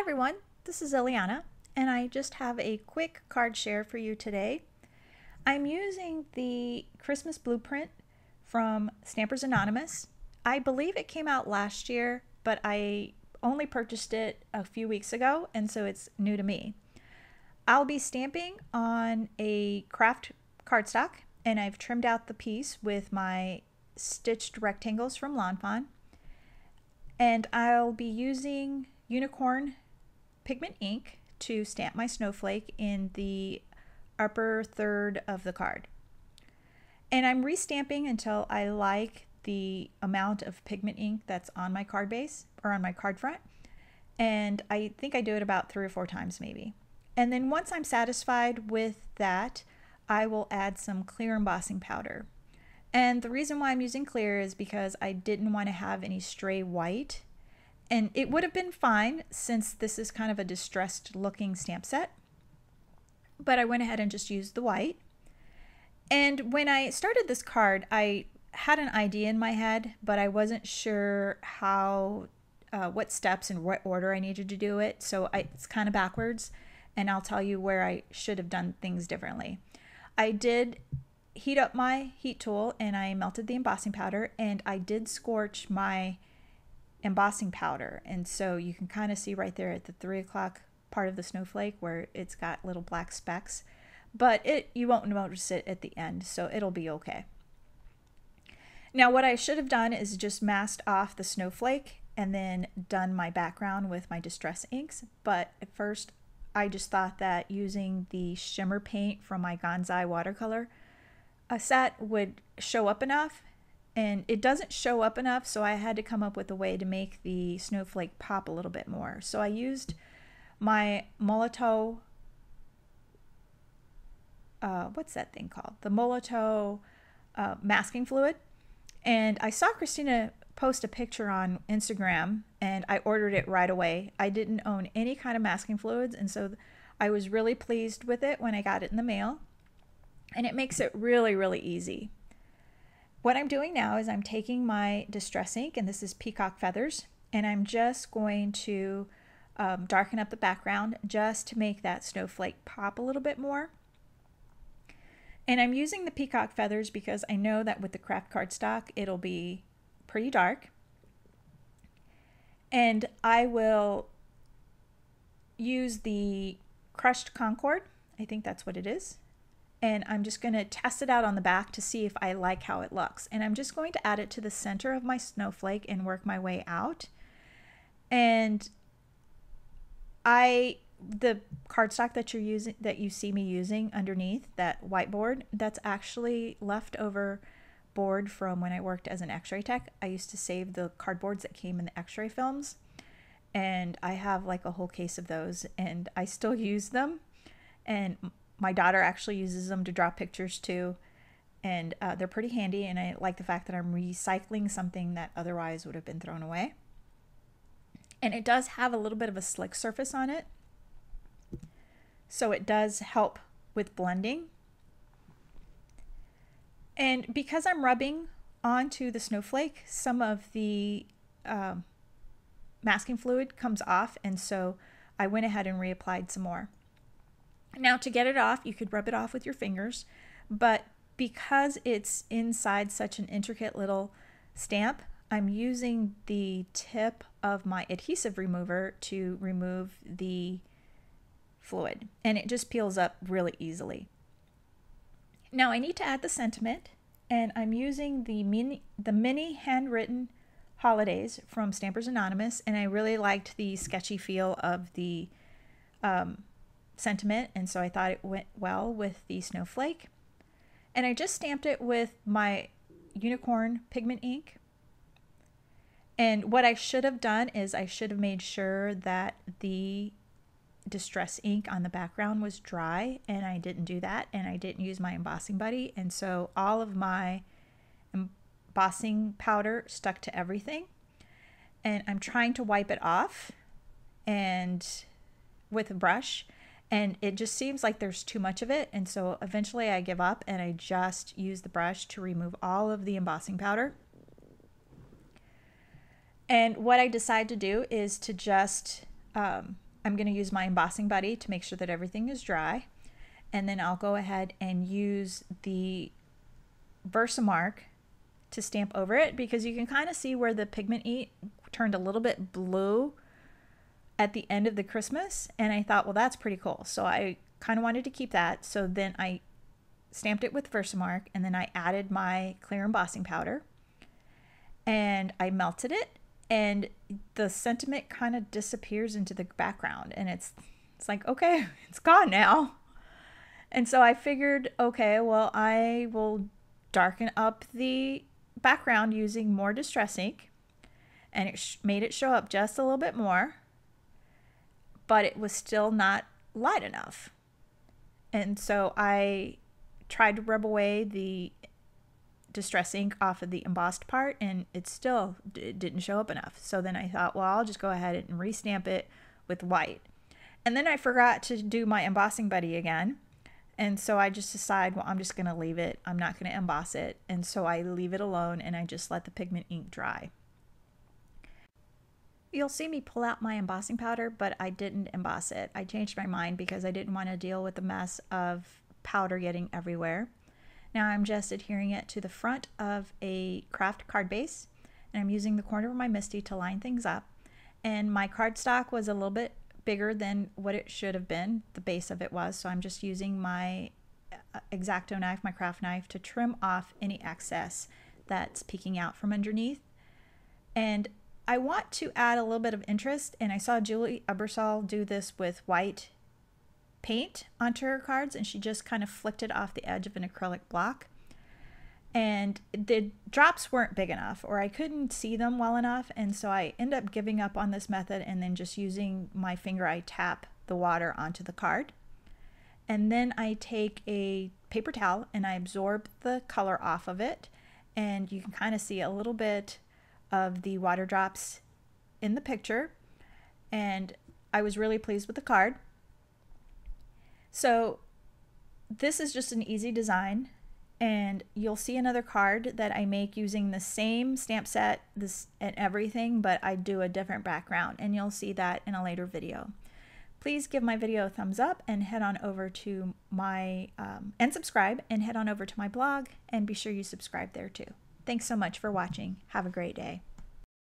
Hi everyone, this is Ileana, and I just have a quick card share for you today. I'm using the Christmas blueprint from Stampers Anonymous. I believe it came out last year, but I only purchased it a few weeks ago, and so it's new to me. I'll be stamping on a Kraft cardstock, and I've trimmed out the piece with my stitched rectangles from Lawn Fawn. And I'll be using unicorn pigment ink to stamp my snowflake in the upper third of the card. And I'm restamping until I like the amount of pigment ink that's on my card base or on my card front. And I think I do it about 3 or 4 times maybe. And then once I'm satisfied with that, I will add some clear embossing powder. And the reason why I'm using clear is because I didn't want to have any stray white. And it would have been fine since this is kind of a distressed looking stamp set. But I went ahead and just used the white. And when I started this card, I had an idea in my head, but I wasn't sure what steps and what order I needed to do it. So it's kind of backwards, and I'll tell you where I should have done things differently. I did heat up my heat tool and I melted the embossing powder, and I did scorch my embossing powder, and so you can kind of see right there at the 3 o'clock part of the snowflake where it's got little black specks, but you won't notice it at the end, so it'll be okay. Now what I should have done is just masked off the snowflake and then done my background with my distress inks, but at first I just thought that using the shimmer paint from my Gonzai watercolor set would show up enough, and it doesn't show up enough, so I had to come up with a way to make the snowflake pop a little bit more. So I used my Molotow, what's that thing called? The Molotow masking fluid. And I saw Christina post a picture on Instagram, and I ordered it right away. I didn't own any kind of masking fluids, and so I was really pleased with it when I got it in the mail. And it makes it really, really easy. What I'm doing now is I'm taking my distress ink, and this is Peacock Feathers, and I'm just going to darken up the background just to make that snowflake pop a little bit more. And I'm using the Peacock Feathers because I know that with the Kraft cardstock it'll be pretty dark. And I will use the crushed Concord, I think that's what it is. And I'm just going to test it out on the back to see if I like how it looks. And I'm just going to add it to the center of my snowflake and work my way out. And the cardstock that you see me using underneath that whiteboard, that's actually leftover board from when I worked as an x-ray tech. I used to save the cardboards that came in the x-ray films, and I have like a whole case of those, and I still use them. And my daughter actually uses them to draw pictures too, and they're pretty handy, and I like the fact that I'm recycling something that otherwise would have been thrown away. And it does have a little bit of a slick surface on it, so it does help with blending. And because I'm rubbing onto the snowflake, some of the masking fluid comes off, and so I went ahead and reapplied some more. Now to get it off, you could rub it off with your fingers, but because it's inside such an intricate little stamp, I'm using the tip of my adhesive remover to remove the fluid, and it just peels up really easily. Now I need to add the sentiment, and I'm using the mini handwritten holidays from Stampers Anonymous, and I really liked the sketchy feel of the sentiment, and so I thought it went well with the snowflake. And I just stamped it with my unicorn pigment ink. And what I should have done is I should have made sure that the distress ink on the background was dry, and I didn't do that, and I didn't use my embossing buddy, and so all of my embossing powder stuck to everything. And I'm trying to wipe it off and with a brush, and it just seems like there's too much of it, and so eventually I give up and I just use the brush to remove all of the embossing powder. And what I decide to do is to just I'm going to use my embossing buddy to make sure that everything is dry. And then I'll go ahead and use the Versamark to stamp over it, because you can kind of see where the pigment ink turned a little bit blue at the end of the Christmas. And I thought, well, that's pretty cool. So I kind of wanted to keep that. So then I stamped it with Versamark, and then I added my clear embossing powder and I melted it, and the sentiment kind of disappears into the background, and it's like, okay, it's gone now. And so I figured, okay, well, I will darken up the background using more distress ink, and it made it show up just a little bit more, but it was still not light enough. And so I tried to rub away the distress ink off of the embossed part, and it still didn't show up enough. So then I thought, well, I'll just go ahead and restamp it with white. And then I forgot to do my embossing buddy again. And so I just decided, well, I'm just going to leave it. I'm not going to emboss it. And so I leave it alone, and I just let the pigment ink dry. You'll see me pull out my embossing powder, but I didn't emboss it. I changed my mind because I didn't want to deal with the mess of powder getting everywhere. Now I'm just adhering it to the front of a Kraft card base, and I'm using the corner of my MISTI to line things up. And my cardstock was a little bit bigger than what it should have been, the base of it was, so I'm just using my X-Acto knife, my craft knife, to trim off any excess that's peeking out from underneath. And I want to add a little bit of interest, and I saw Julie Ebersol do this with white paint onto her cards, and she just kind of flicked it off the edge of an acrylic block, and the drops weren't big enough, or I couldn't see them well enough, and so I end up giving up on this method, and then just using my finger, I tap the water onto the card, and then I take a paper towel and I absorb the color off of it, and you can kind of see a little bit of the water drops in the picture, and I was really pleased with the card. So this is just an easy design, and you'll see another card that I make using the same stamp set and everything, but I do a different background, and you'll see that in a later video. Please give my video a thumbs up and head on over to my and subscribe, and head on over to my blog, and be sure you subscribe there too. Thanks so much for watching. Have a great day.